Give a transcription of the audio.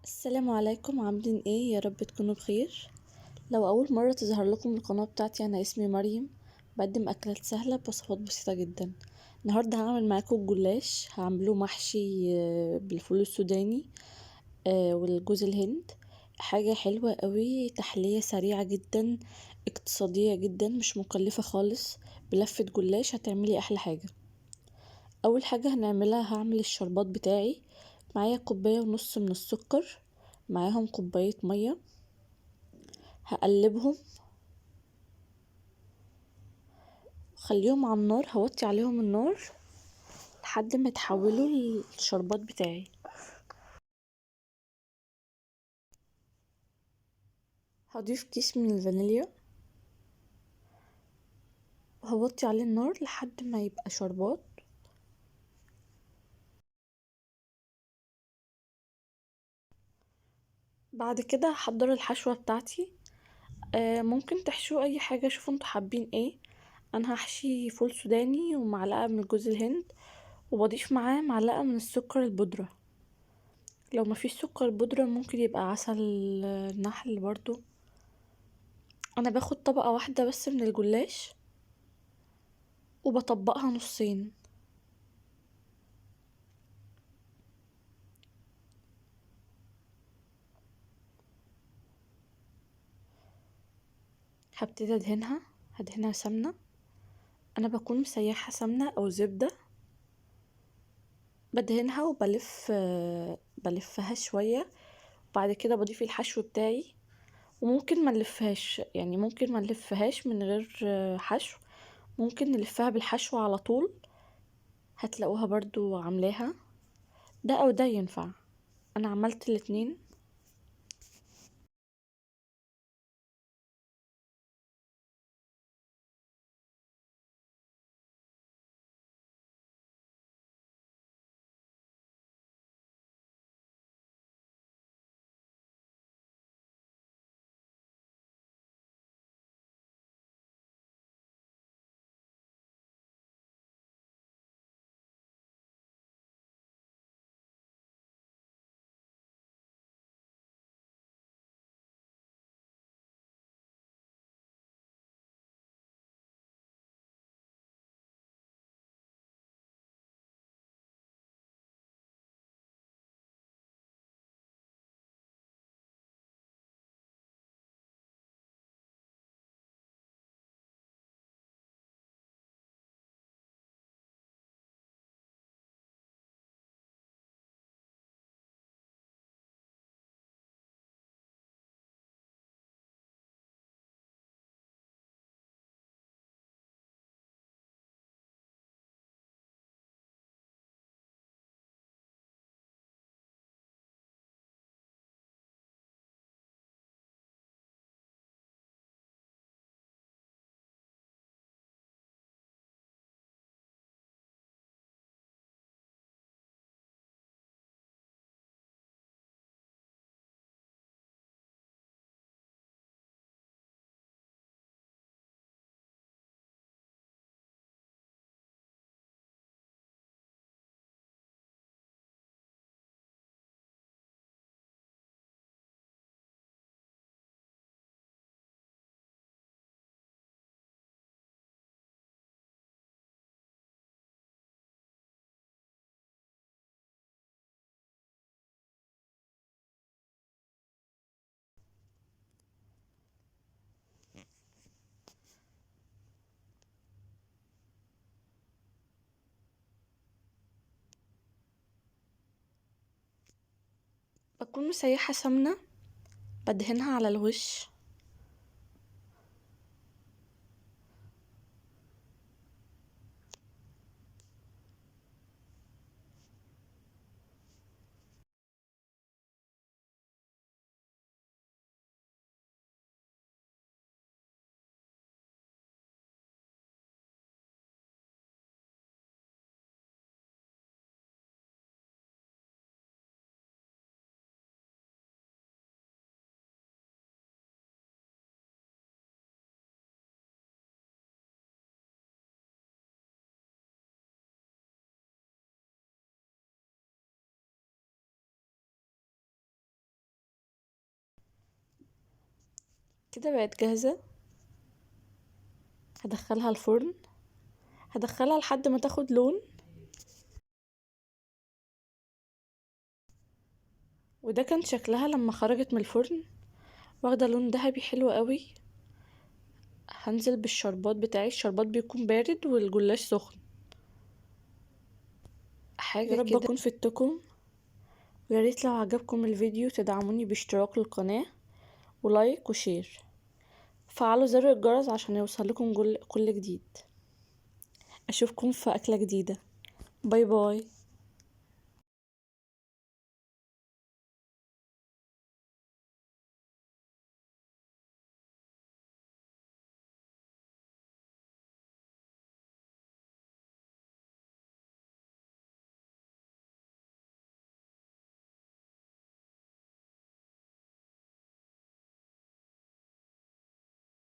السلام عليكم، عاملين ايه؟ يا رب تكونوا بخير. لو اول مره تظهر لكم القناه بتاعتي، انا اسمي مريم. بقدم اكلات سهله بوصفات بسيطه جدا. النهارده هعمل معاكم الجلاش، هعمله محشي بالفول السوداني والجوز الهند. حاجه حلوه قوي، تحليه سريعه جدا، اقتصاديه جدا، مش مكلفه خالص. بلفه جلاش هتعملي احلى حاجه. اول حاجه هنعملها، هعمل الشربات بتاعي. معايا كوبايه ونص من السكر، معاهم كوبايه ميه. هقلبهم، خليهم على النار، هوطي عليهم النار لحد ما يتحولوا للشربات بتاعي. هضيف كيس من الفانيليا، وهوطي عليه النار لحد ما يبقى شربات. بعد كده هحضر الحشوة بتاعتي. ممكن تحشوا اي حاجة، شوفوا انتوا حابين ايه. انا هحشي فول سوداني ومعلقة من جوز الهند، وبضيف معاه معلقة من السكر البودرة. لو مفيش سكر بودرة ممكن يبقى عسل نحل برضو. انا باخد طبقة واحدة بس من الجلاش وبطبقها نصين. هبتدي هدهنها سمنة. انا بكون مسيحة سمنة او زبدة، بدهنها بلفها شوية. وبعد كده بضيف الحشو بتاعي. وممكن ما نلفهاش، يعني ممكن ما نلفهاش من غير حشو. ممكن نلفها بالحشو على طول، هتلاقوها برضو عاملاها. ده او ده ينفع، انا عملت الاتنين. بكون مسيحة سمنة، بدهنها على الوش. كده بقت جاهزة. هدخلها الفرن، هدخلها لحد ما تاخد لون. وده كان شكلها لما خرجت من الفرن، واخده لون ذهبي حلو قوي. هنزل بالشربات بتاعي، الشربات بيكون بارد والجلاش سخن. حاجه يا رب كده اكون فدتكم، ويا ريت لو عجبكم الفيديو تدعموني باشتراك للقناه ولايك وشير. فعلوا زر الجرس عشان يوصلكم كل جديد. اشوفكم في اكله جديده. باي باي.